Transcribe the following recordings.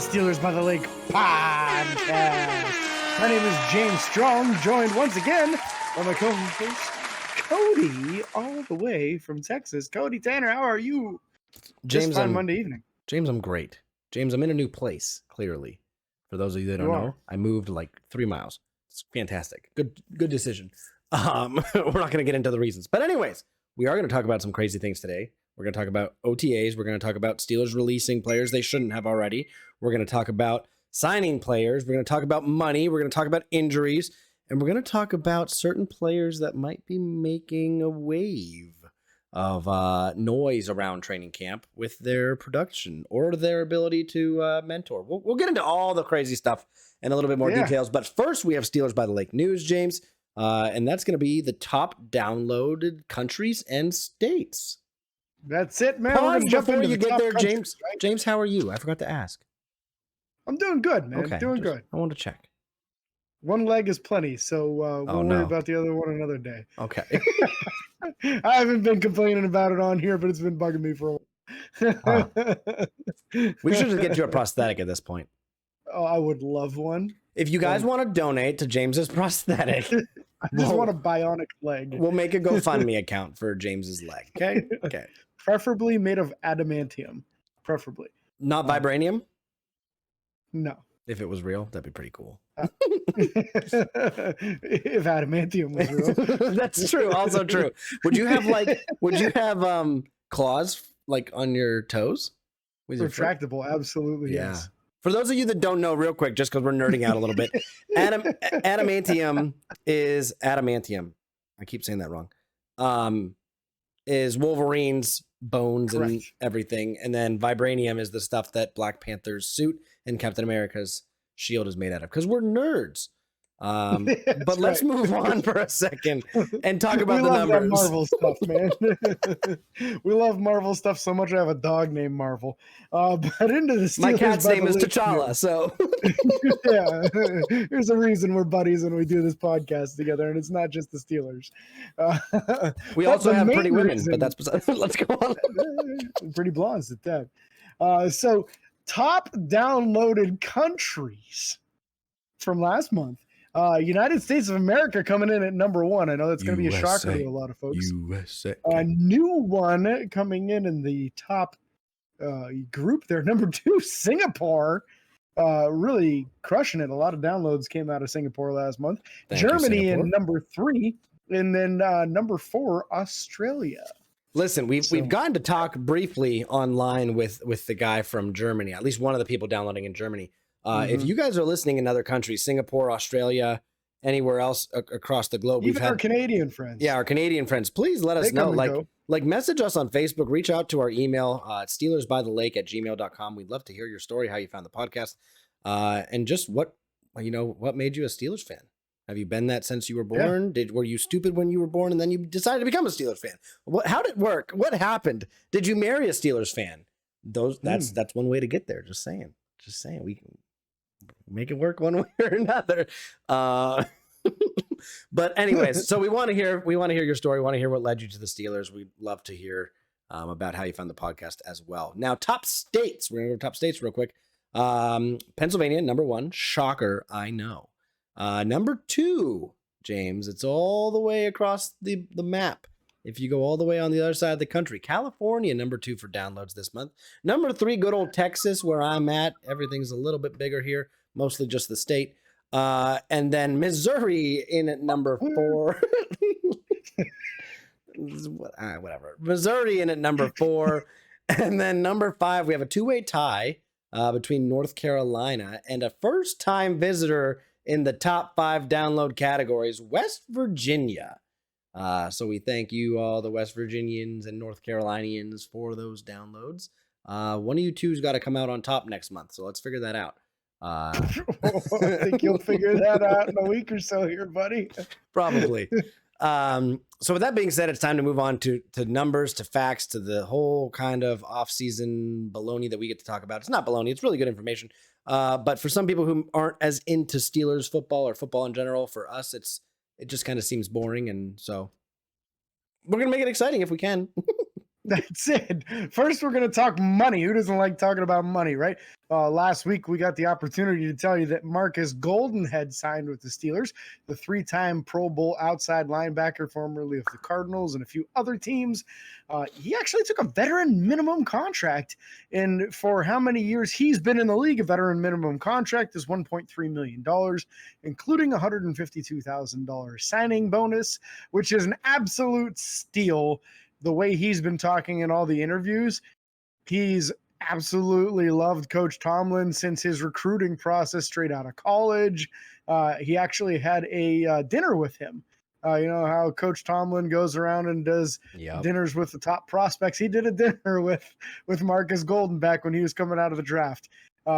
Steelers by the Lake podcast. My name is James Strong, joined once again by my co-host Cody, all the way from Texas. Cody Tanner, how are you? James, on Monday evening. James, I'm great. James, I'm in a new place, clearly. For those of you that don't know, I moved like 3 miles. It's fantastic. Good decision. We're not going to get into the reasons. But anyways, we are going to talk about some crazy things today. We're going to talk about OTAs. We're going to talk about Steelers releasing players they shouldn't have already. We're going to talk about signing players. We're going to talk about money. We're going to talk about injuries. And we're going to talk about certain players that might be making a wave of noise around training camp with their production or their ability to mentor. We'll get into all the crazy stuff and a little bit more details. But first, we have Steelers by the Lake news, James. And that's going to be the top downloaded countries and states. That's it, man. Pause before you get there, James. Right? James, how are you? I forgot to ask. I'm doing good, man. Okay, doing good. I want to check. One leg is plenty, so we'll worry about the other one another day. Okay. I haven't been complaining about it on here, but it's been bugging me for a while. We should just get you a prosthetic at this point. Oh, I would love one. If you guys want to donate to James's prosthetic, I just want a bionic leg. We'll make a GoFundMe account for James's leg. Okay. Okay. Preferably made of adamantium. Preferably. Not vibranium? No. If it was real, that'd be pretty cool. If adamantium was real. That's true. Also true. Would you have claws like on your toes? With retractable, absolutely. Yeah. Yes. For those of you that don't know, real quick, just because we're nerding out a little bit, adamantium is adamantium. I keep saying that wrong. Is Wolverine's bones Correct. and everything, and then vibranium is the stuff that Black Panther's suit and Captain America's shield is made out of. Because we're nerds. But let's move on for a second and talk about the numbers. We love Marvel stuff, man. We love Marvel stuff so much. I have a dog named Marvel. But into the Steelers. My cat's name is T'Challa, so yeah. There's a reason we're buddies and we do this podcast together, and it's not just the Steelers. We also have pretty women, but that's besides. Let's go on. Pretty blondes at that. So top downloaded countries from last month. United States of America coming in at number 1. I know that's going to be a shocker to a lot of folks. USA. A new one coming in the top group there. Number 2, Singapore. Really crushing it. A lot of downloads came out of Singapore last month. Germany in number 3. And then number 4, Australia. Listen, we've gotten to talk briefly online with the guy from Germany, at least one of the people downloading in Germany. If you guys are listening in other countries, Singapore, Australia, anywhere else across the globe, even our Canadian friends. Yeah, our Canadian friends. Please let us know. Like message us on Facebook. Reach out to our email at steelersbythelake@gmail.com. We'd love to hear your story, how you found the podcast, and just what made you a Steelers fan. Have you been that since you were born? Yeah. Were you stupid when you were born and then you decided to become a Steelers fan? How did it work? What happened? Did you marry a Steelers fan? That's one way to get there. Just saying. We can make it work one way or another. But anyways, so we want to hear your story. We want to hear what led you to the Steelers. We'd love to hear about how you found the podcast as well. Now, top states. We're going to go top states real quick. Pennsylvania, number 1. Shocker, I know. Number 2, James. It's all the way across the map. If you go all the way on the other side of the country, California, number 2 for downloads this month. Number 3, good old Texas, where I'm at. Everything's a little bit bigger here, mostly just the state. And then Missouri in at number 4. Whatever. Missouri in at number 4. And then number 5, we have a 2-way tie between North Carolina and a first-time visitor in the top 5 download categories, West Virginia. So we thank you all, the West Virginians and North Carolinians, for those downloads. One of you two's got to come out on top next month, so let's figure that out. I think you'll figure that out in a week or so here, buddy. Probably. So with that being said, it's time to move on to numbers, to facts, to the whole kind of off-season baloney that we get to talk about. It's not baloney. It's really good information. But for some people who aren't as into Steelers football or football in general, for us, it just kind of seems boring. And so we're going to make it exciting if we can. That's it. First, we're going to talk money. Who doesn't like talking about money, right? Last week, we got the opportunity to tell you that Marcus Golden had signed with the Steelers, the 3-time Pro Bowl outside linebacker, formerly of the Cardinals and a few other teams. He actually took a veteran minimum contract. And for how many years he's been in the league, a veteran minimum contract is $1.3 million, including a $152,000 signing bonus, which is an absolute steal. The way he's been talking in all the interviews, he's absolutely loved Coach Tomlin since his recruiting process straight out of college. He actually had a dinner with him. You know how Coach Tomlin goes around and does dinners with the top prospects. He did a dinner with Marcus Golden back when he was coming out of the draft.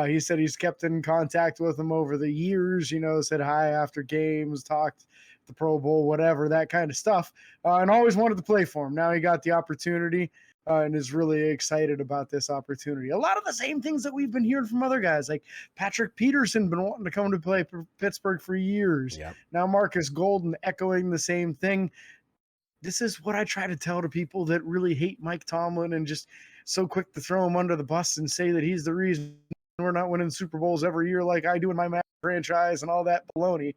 He said he's kept in contact with him over the years, you know, said hi after games, talked the Pro Bowl, whatever, that kind of stuff, and always wanted to play for him. Now he got the opportunity and is really excited about this opportunity. A lot of the same things that we've been hearing from other guys, like Patrick Peterson, been wanting to come to play for Pittsburgh for years. Yep. Now Marcus Golden echoing the same thing. This is what I try to tell to people that really hate Mike Tomlin and just so quick to throw him under the bus and say that he's the reason we're not winning Super Bowls every year like I do in my franchise and all that baloney.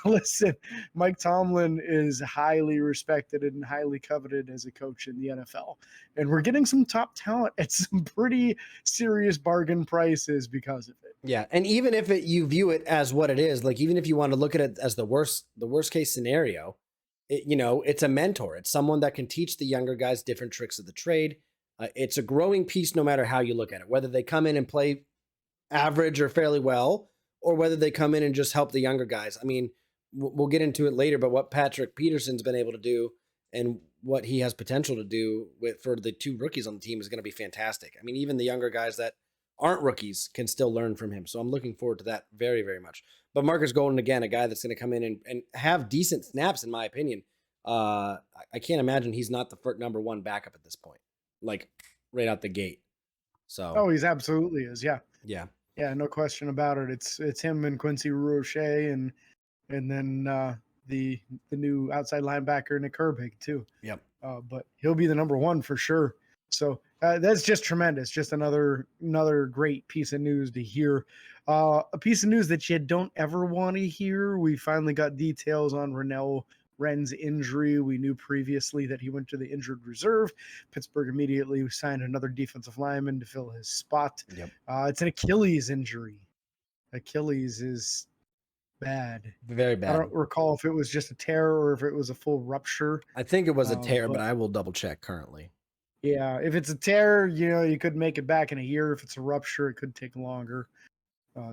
Listen, Mike Tomlin is highly respected and highly coveted as a coach in the NFL. And we're getting some top talent at some pretty serious bargain prices because of it. Yeah. And even if you view it as what it is, like even if you want to look at it as the worst case scenario, it's a mentor. It's someone that can teach the younger guys different tricks of the trade. It's a growing piece no matter how you look at it, whether they come in and play average or fairly well, or whether they come in and just help the younger guys. I mean, we'll get into it later, but what Patrick Peterson's been able to do and what he has potential to do for the 2 rookies on the team is going to be fantastic. I mean, even the younger guys that aren't rookies can still learn from him. So I'm looking forward to that very, very much. But Marcus Golden, again, a guy that's going to come in and have decent snaps, in my opinion. I can't imagine he's not the number 1 backup at this point, like right out the gate. So he's absolutely is. Yeah. Yeah, no question about it. It's him and Quincy Roche and then the new outside linebacker Nick Herbig too. Yep. But he'll be the number 1 for sure. So that's just tremendous. Just another great piece of news to hear. A piece of news that you don't ever want to hear. We finally got details on Renell Wren's injury. We knew previously that he went to the injured reserve. Pittsburgh immediately signed another defensive lineman to fill his spot. Yep. It's an Achilles injury. Achilles is bad. Very bad. I don't recall if it was just a tear or if it was a full rupture. I think it was a tear, but I will double check currently. Yeah, if it's a tear, you could make it back in a year. If it's a rupture, it could take longer.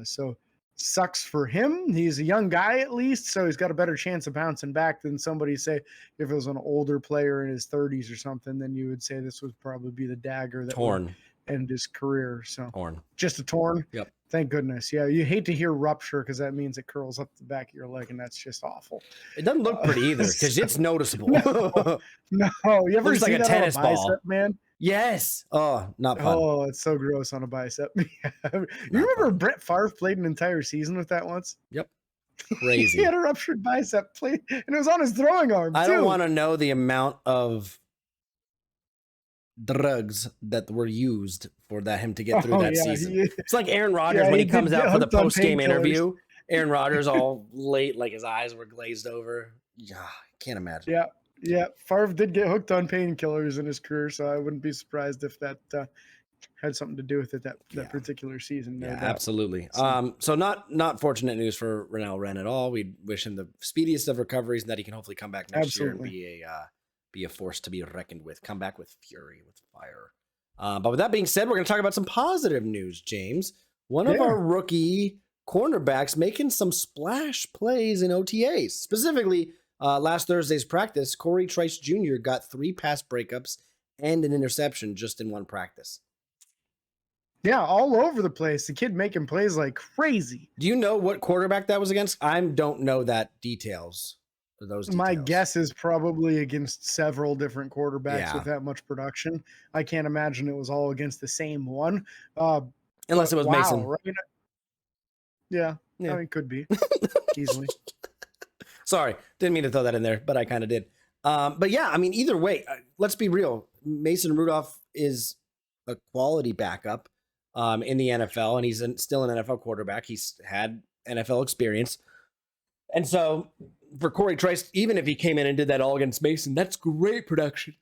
So sucks for him. He's a young guy at least, so he's got a better chance of bouncing back than somebody, say, if it was an older player in his 30s or something, then you would say this would probably be the dagger that would end his career. So just a torn. Yep. Thank goodness. Yeah, you hate to hear rupture because that means it curls up the back of your leg, and that's just awful. It doesn't look pretty either because it's noticeable. No, you ever see like a that tennis on a bicep, ball, man? Yes. Oh, not fun. Oh, it's so gross on a bicep. You remember Brett Favre played an entire season with that once? Yep. Crazy. He had a ruptured bicep, and it was on his throwing arm. I don't want to know the amount of drugs that were used for him to get through that season. It's like Aaron Rodgers when he comes out for the post-game interview. Aaron Rodgers all late, like his eyes were glazed over. Yeah, can't imagine. Yeah. Favre did get hooked on painkillers in his career, so I wouldn't be surprised if that had something to do with it that particular season. No doubt. Absolutely. So not fortunate news for Renell Wren at all. We wish him the speediest of recoveries and that he can hopefully come back next year and be a force to be reckoned with. Come back with fury, with fire. But with that being said, we're going to talk about some positive news, James. One of our rookie cornerbacks making some splash plays in OTAs. Specifically, last Thursday's practice, Corey Trice Jr. got 3 pass breakups and an interception just in one practice. Yeah, all over the place. The kid making plays like crazy. Do you know what quarterback that was against? I don't know that details. My guess is probably against several different quarterbacks with that much production. I can't imagine it was all against the same one. Unless it was Mason. Right? Yeah, I mean, it could be easily. Sorry, didn't mean to throw that in there, but I kind of did. But yeah, I mean, either way, let's be real. Mason Rudolph is a quality backup in the NFL, and he's still an NFL quarterback. He's had NFL experience. And so for Corey Trice, even if he came in and did that all against Mason, that's great production.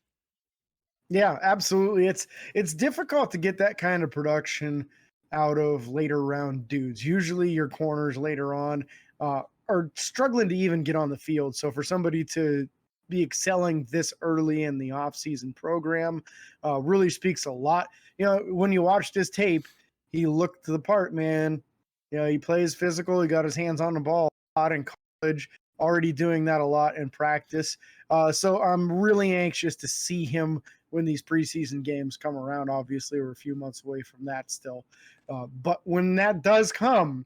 Yeah, absolutely. It's difficult to get that kind of production out of later round dudes. Usually your corners later on are struggling to even get on the field. So for somebody to be excelling this early in the offseason program really speaks a lot. You know, when you watch this tape, he looked the part, man. You know, he plays physical. He got his hands on the ball a lot in college, already doing that a lot in practice. So I'm really anxious to see him when these preseason games come around. Obviously, we're a few months away from that still. But when that does come,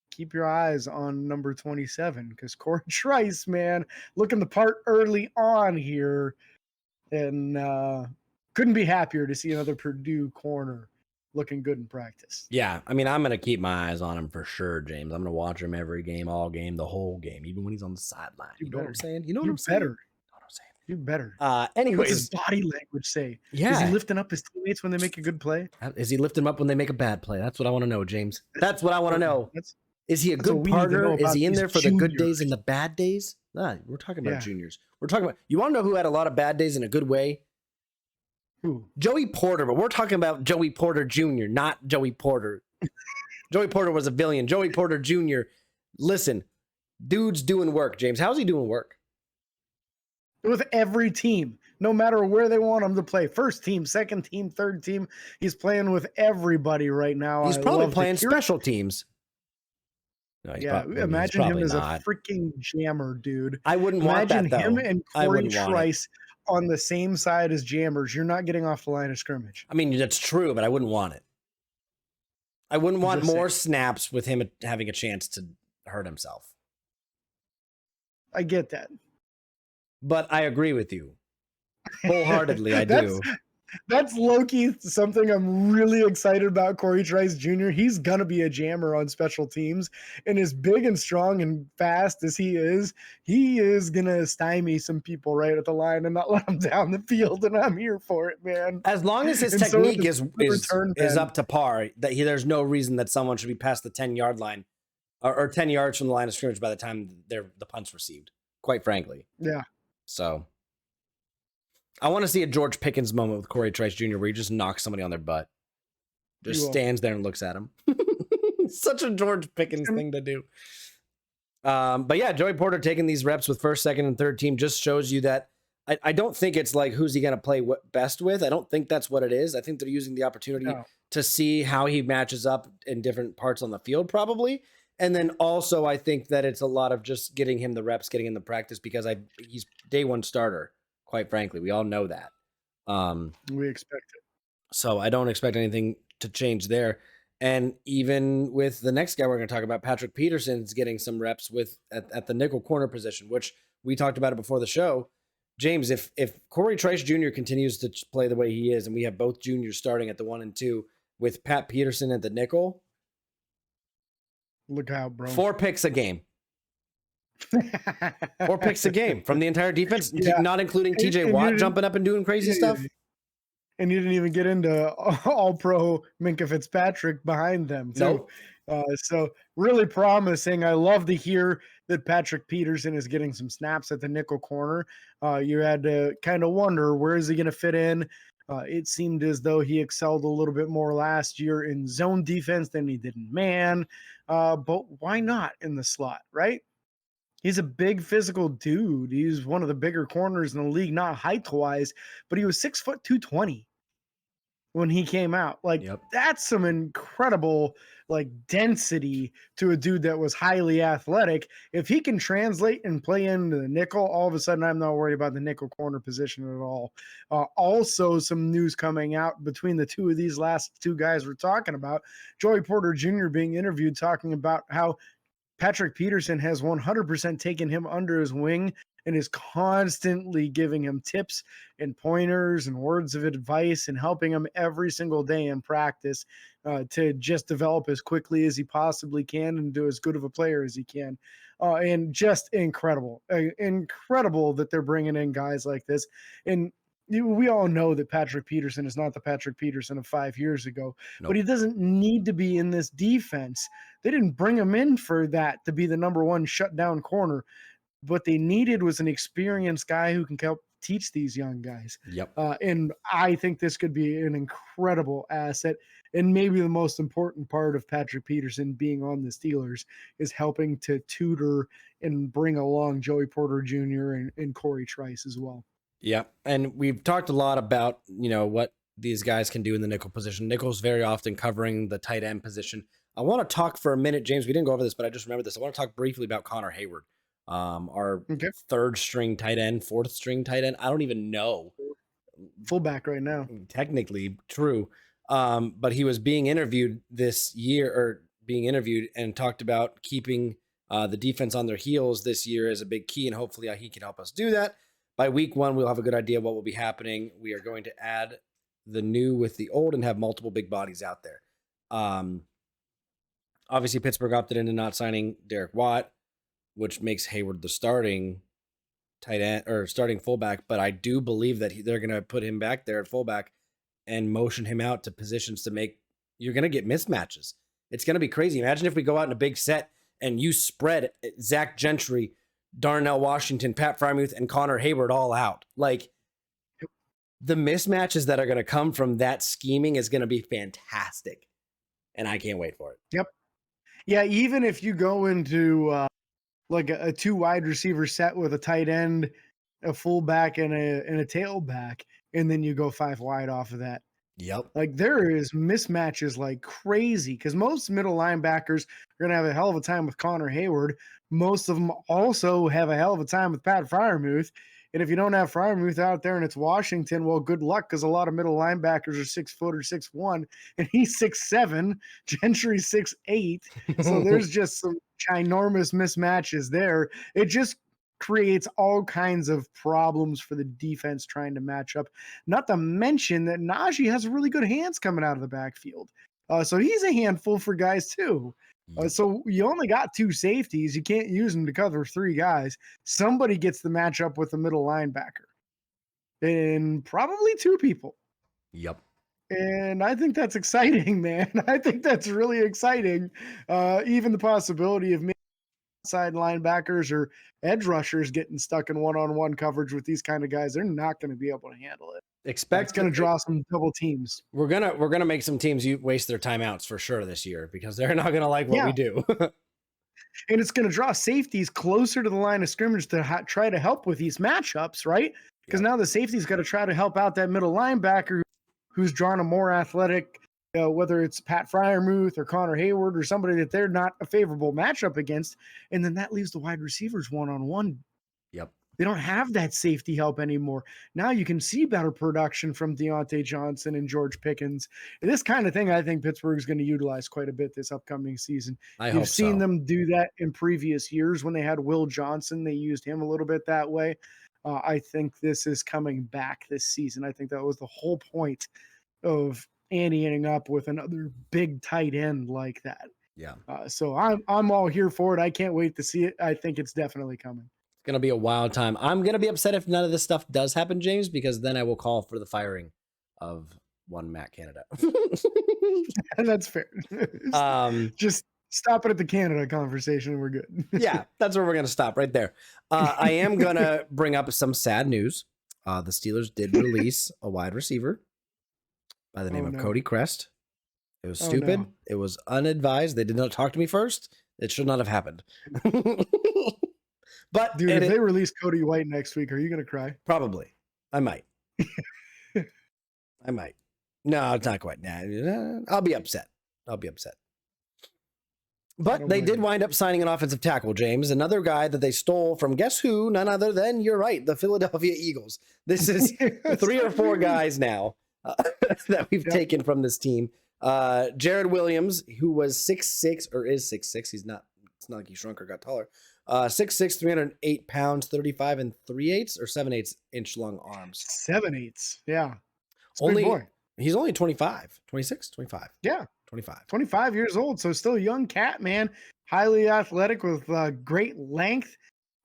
keep your eyes on number 27 because Corey Trice, man, looking the part early on here, and couldn't be happier to see another Purdue corner looking good in practice. Yeah, I mean, I'm going to keep my eyes on him for sure, James. I'm going to watch him every game, all game, the whole game, even when he's on the sideline. You know what I'm saying? You know what I'm saying? You better. Anyways, what's his body language say? Yeah, is he lifting up his teammates when they make a good play? Is he lifting them up when they make a bad play? That's what I want to know, James. That's what I want to know. Is he a good partner? Is he in there for the good days and the bad days? We're talking about juniors. We're talking about. You want to know who had a lot of bad days in a good way? Who? Joey Porter. But we're talking about Joey Porter Jr., not Joey Porter. Joey Porter was a villain. Joey Porter Jr. Listen, dude's doing work, James. How's he doing work? With every team, no matter where they want him to play. First team, second team, third team. He's playing with everybody right now. He's probably playing special teams. No, imagine him as a freaking jammer, dude. I wouldn't want that, though. Imagine him and Corey Trice on the same side as jammers. You're not getting off the line of scrimmage. I mean, that's true, but I wouldn't want it. I wouldn't want more snaps with him having a chance to hurt himself. I get that. But I agree with you. Wholeheartedly, I do. That's low-key something I'm really excited about Corey Trice Jr. He's going to be a jammer on special teams. And as big and strong and fast as he is going to stymie some people right at the line and not let them down the field. And I'm here for it, man. As long as his technique is up to par, there's no reason that someone should be past the 10-yard line or 10 yards from the line of scrimmage by the time the punt's received, quite frankly. Yeah. So I want to see a George Pickens moment with Corey Trice Jr. where he just knocks somebody on their butt. Just stands there and looks at him. Such a George Pickens thing to do. But yeah, Joey Porter taking these reps with first, second, and third team just shows you that I don't think it's like who's he going to play best with. I don't think that's what it is. I think they're using the opportunity to see how he matches up in different parts on the field probably. And then also I think that it's a lot of just getting him the reps, getting in the practice because he's day one starter. Quite frankly, we all know that. We expect it. So I don't expect anything to change there. And even with the next guy we're going to talk about, Patrick Peterson's getting some reps at the nickel corner position, which we talked about it before the show. James, if Corey Trice Jr. continues to play the way he is, and we have both juniors starting at the 1 and 2 with Pat Peterson at the nickel, look out, bro. 4 picks a game. 4 picks a game from the entire defense, not including TJ Watt jumping up and doing crazy stuff. And you didn't even get into all-pro Minkah Fitzpatrick behind them, too. Nope. So really promising. I love to hear that Patrick Peterson is getting some snaps at the nickel corner. You had to kind of wonder, where is he going to fit in? It seemed as though he excelled a little bit more last year in zone defense than he did in man. But why not in the slot, right? He's a big physical dude. He's one of the bigger corners in the league, not height-wise, but he was 6 foot 220 when he came out. Like, that's some incredible, density to a dude that was highly athletic. If he can translate and play into the nickel, all of a sudden I'm not worried about the nickel corner position at all. Also, some news coming out between the two of these last two guys we're talking about. Joey Porter Jr. being interviewed talking about how Patrick Peterson has 100% taken him under his wing and is constantly giving him tips and pointers and words of advice and helping him every single day in practice to just develop as quickly as he possibly can and do as good of a player as he can. And just incredible, incredible that they're bringing in guys like this. And we all know that Patrick Peterson is not the Patrick Peterson of 5 years ago, but he doesn't need to be in this defense. They didn't bring him in for that, to be the number one shutdown corner. What they needed was an experienced guy who can help teach these young guys. Yep. And I think this could be an incredible asset. And maybe the most important part of Patrick Peterson being on the Steelers is helping to tutor and bring along Joey Porter Jr. and Corey Trice as well. Yeah. And we've talked a lot about, what these guys can do in the nickel position. Nickel's very often covering the tight end position. I want to talk for a minute, James. We didn't go over this, but I just remembered this. I want to talk briefly about Connor Hayward. Our third string tight end, fourth string tight end. I don't even know. Fullback right now. Technically true. But he was being interviewed this year and talked about keeping the defense on their heels this year as a big key. And hopefully he can help us do that. By week 1, we'll have a good idea of what will be happening. We are going to add the new with the old and have multiple big bodies out there. Obviously Pittsburgh opted into not signing Derek Watt, which makes Hayward the starting tight end or starting fullback. But I do believe that they're going to put him back there at fullback and motion him out to positions to make, you're going to get mismatches. It's going to be crazy. Imagine if we go out in a big set and you spread Zach Gentry, Darnell Washington, Pat Freiermuth, and Connor Hayward all out. Like, the mismatches that are going to come from that scheming is going to be fantastic. And I can't wait for it. Yep. Yeah, even if you go into like a 2 wide receiver set with a tight end, a fullback, and a tailback, and then you go 5 wide off of that. Yep. Like, there is mismatches like crazy because most middle linebackers are going to have a hell of a time with Connor Hayward. Most of them also have a hell of a time with Pat Freiermuth. And if you don't have Freiermuth out there and it's Washington, well, good luck, because a lot of middle linebackers are 6 foot or 6'1", and he's 6'7", Gentry's 6'8". So there's just some ginormous mismatches there. It just creates all kinds of problems for the defense trying to match up. Not to mention that Najee has really good hands coming out of the backfield. So he's a handful for guys too. So you only got 2 safeties. You can't use them to cover 3 guys. Somebody gets the matchup with the middle linebacker. And probably 2 people. Yep. And I think that's exciting, man. I think that's really exciting. Even the possibility of maybe outside linebackers or edge rushers getting stuck in one-on-one coverage with these kind of guys, they're not going to be able to handle it. It's going to draw some double teams. We're gonna make some teams waste their timeouts for sure this year because they're not gonna like what we do. And it's going to draw safeties closer to the line of scrimmage to try to help with these matchups, right? Because now the safety's got to try to help out that middle linebacker who's drawn a more athletic, whether it's Pat Freiermuth or Connor Hayward or somebody that they're not a favorable matchup against. And then that leaves the wide receivers one-on-one. Yep. They don't have that safety help anymore. Now you can see better production from Deontay Johnson and George Pickens. And this kind of thing, I think Pittsburgh is going to utilize quite a bit this upcoming season. You've seen them do that in previous years when they had Will Johnson. They used him a little bit that way. I think this is coming back this season. I think that was the whole point of anteing up with another big tight end like that. Yeah. So I'm all here for it. I can't wait to see it. I think it's definitely coming. It's going to be a wild time. I'm going to be upset if none of this stuff does happen, James, because then I will call for the firing of one Matt Canada. And that's fair. Just stop it at the Canada conversation. We're good. Yeah, that's where we're going to stop right there. I am going to bring up some sad news. The Steelers did release a wide receiver by the name of Cody Crest. It was stupid. It was unadvised. They did not talk to me first. It should not have happened. But dude, if they release Cody White next week, are you going to cry? Probably. I might. I might. No, it's not quite. Nah, I'll be upset. But they did wind up signing an offensive tackle, James. Another guy that they stole from, guess who? None other than, you're right, the Philadelphia Eagles. This is 3 or 4 guys now that we've taken from this team. Jared Williams, who was 6'6", or is 6'6". He's not. It's not like he shrunk or got taller. 6'6", 308 pounds, 35 and 3/8 or 7/8 inch long arms. 7/8. Yeah. It's a big Only boy. He's only 25, 26, 25, Yeah. 25. 25 years old. So still a young cat, man. Highly athletic with great length.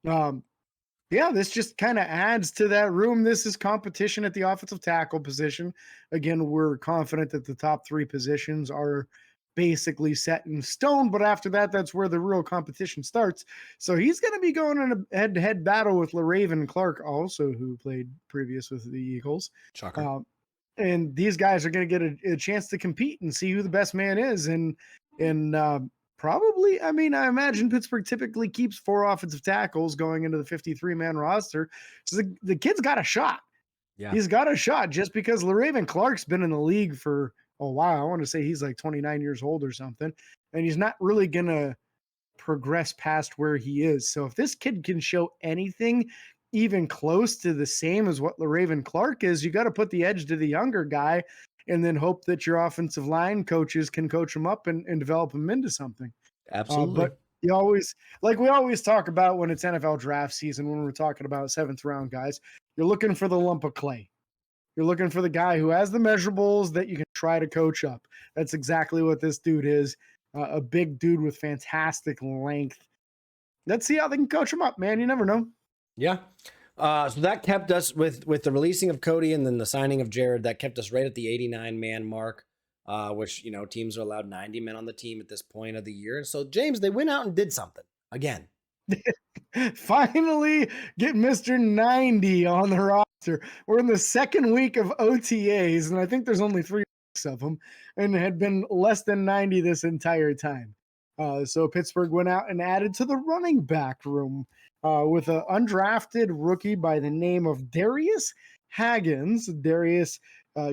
Yeah, this just kind of adds to that room. This is competition at the offensive tackle position. Again, we're confident that the top 3 positions are basically set in stone, but after that, that's where the real competition starts. So he's going to be going in a head-to-head battle with LaRaven Clark, also who played previous with the Eagles. Shocker. And these guys are going to get a chance to compete and see who the best man is. And probably, I mean, I imagine Pittsburgh typically keeps 4 offensive tackles going into the 53-man roster. So the kid's got a shot. Yeah. He's got a shot just because LaRaven Clark's been in the league for a while. I want to say he's like 29 years old or something. And he's not really going to progress past where he is. So if this kid can show anything even close to the same as what LaRaven Clark is, you got to put the edge to the younger guy and then hope that your offensive line coaches can coach him up and develop him into something. Absolutely. But you always, like we always talk about when it's NFL draft season, when we're talking about 7th round guys, you're looking for the lump of clay. You're looking for the guy who has the measurables that you can try to coach up. That's exactly what this dude is. A big dude with fantastic length. Let's see how they can coach him up, man. You never know. Yeah. So that kept us with the releasing of Cody and then the signing of Jared. That kept us right at the 89-man mark, which, you know, teams are allowed 90 men on the team at this point of the year. So, James, they went out and did something again. Finally get Mr. 90 on the roster. We're in the 2nd week of OTAs, and I think there's only 3 weeks of them, and had been less than 90 this entire time. So Pittsburgh went out and added to the running back room with an undrafted rookie by the name of Darius Haggins. Darius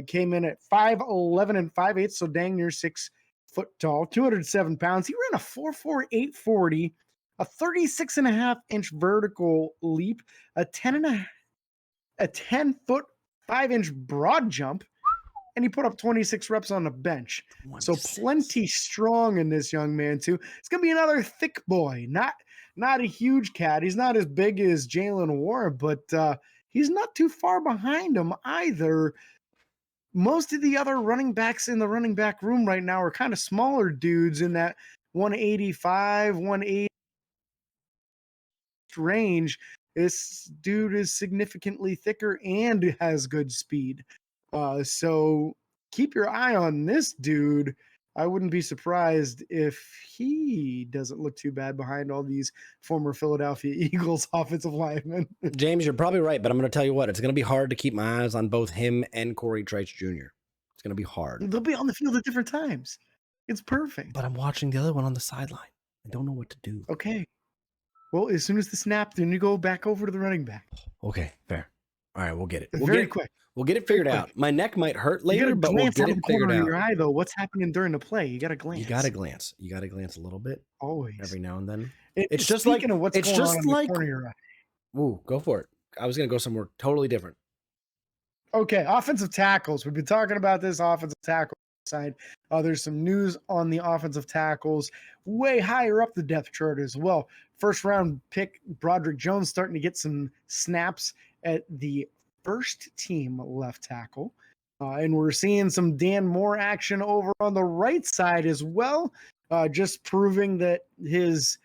came in at 5'11 and 5/8, so dang near 6 foot tall, 207 pounds. He ran a 4.4 840, a 36.5-inch vertical leap, a 10 foot 5-inch broad jump, and he put up 26 reps on the bench. 26. So plenty strong in this young man too. It's gonna be another thick boy, not a huge cat. He's not as big as Jalen Warren, but he's not too far behind him either. Most of the other running backs in the running back room right now are kind of smaller dudes in that 185, 180 range. This dude is significantly thicker and has good speed. So keep your eye on this dude. I wouldn't be surprised if he doesn't look too bad behind all these former Philadelphia Eagles offensive linemen. James, you're probably right, but I'm going to tell you what, it's going to be hard to keep my eyes on both him and Corey Trice Jr. It's going to be hard. They'll be on the field at different times. It's perfect. But I'm watching the other one on the sideline. I don't know what to do. Okay. Well, as soon as the snap, then you go back over to the running back. Okay, fair. All right, we'll get it. Quick. We'll get it figured out. My neck might hurt later, but we'll get it figured out. Your eye, though. What's happening during the play? You got to glance. You got to glance. You got to glance a little bit. Always. Every now and then. It's just like what's going on in the corner of your eye. Ooh, go for it. I was going to go somewhere totally different. Okay, offensive tackles. We've been talking about this offensive tackle side. There's some news on the offensive tackles way higher up the depth chart as well. 1st round pick Broderick Jones starting to get some snaps at the 1st team left tackle. And we're seeing some Dan Moore action over on the right side as well, just proving that his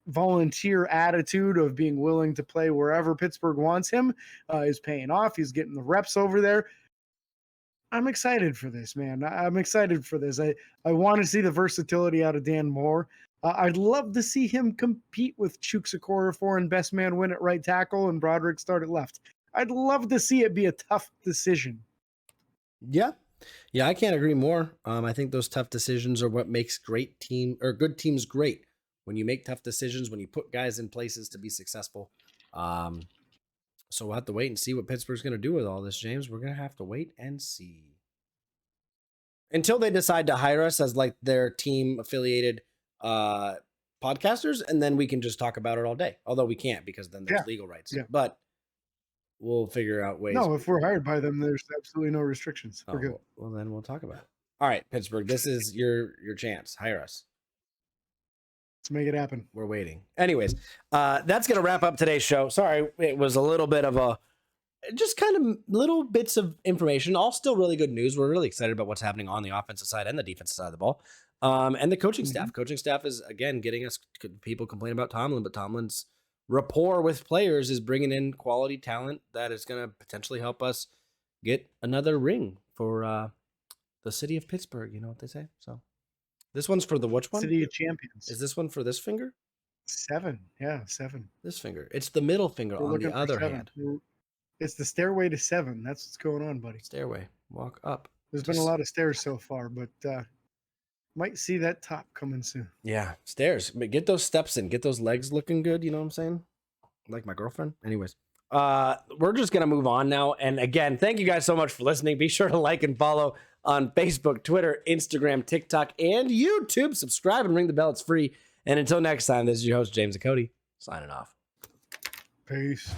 volunteer attitude of being willing to play wherever Pittsburgh wants him is paying off. He's getting the reps over there. I'm excited for this, man. I'm excited for this. I want to see the versatility out of Dan Moore. I'd love to see him compete with Chuks Okorafor and best man win at right tackle and Broderick start at left. I'd love to see it be a tough decision. Yeah. Yeah, I can't agree more. I think those tough decisions are what makes good teams great. When you make tough decisions, when you put guys in places to be successful. So we'll have to wait and see what Pittsburgh's going to do with all this, James. We're going to have to wait and see. Until they decide to hire us as like their team affiliated podcasters, and then we can just talk about it all day. Although we can't because then there's legal rights. Yeah. But we'll figure out ways. No, if we're hired by them, there's absolutely no restrictions. We're good. Well, then we'll talk about it. All right, Pittsburgh, this is your chance. Hire us. Let's make it happen. We're waiting. Anyways, that's going to wrap up today's show. Sorry, it was a little bit of a, just kind of little bits of information, all still really good news. We're really excited about what's happening on the offensive side and the defensive side of the ball. And the coaching staff. Coaching staff is, again, getting us, people complain about Tomlin, but Tomlin's rapport with players is bringing in quality talent that is going to potentially help us get another ring for the city of Pittsburgh. You know what they say? So this one's for the which one? City of Champions. Is this one for this finger? 7. Yeah, 7. This finger. It's the middle finger on the other 7. hand. It's the stairway to 7. That's what's going on, buddy. Stairway. Walk up. There's been a lot of stairs so far, but might see that top coming soon. Yeah, stairs. Get those steps in. Get those legs looking good. You know what I'm saying? Like my girlfriend. Anyways, we're just going to move on now. And again, thank you guys so much for listening. Be sure to like and follow on Facebook, Twitter, Instagram, TikTok, and YouTube. Subscribe and ring the bell. It's free. And until next time, this is your host, James and Cody, signing off. Peace.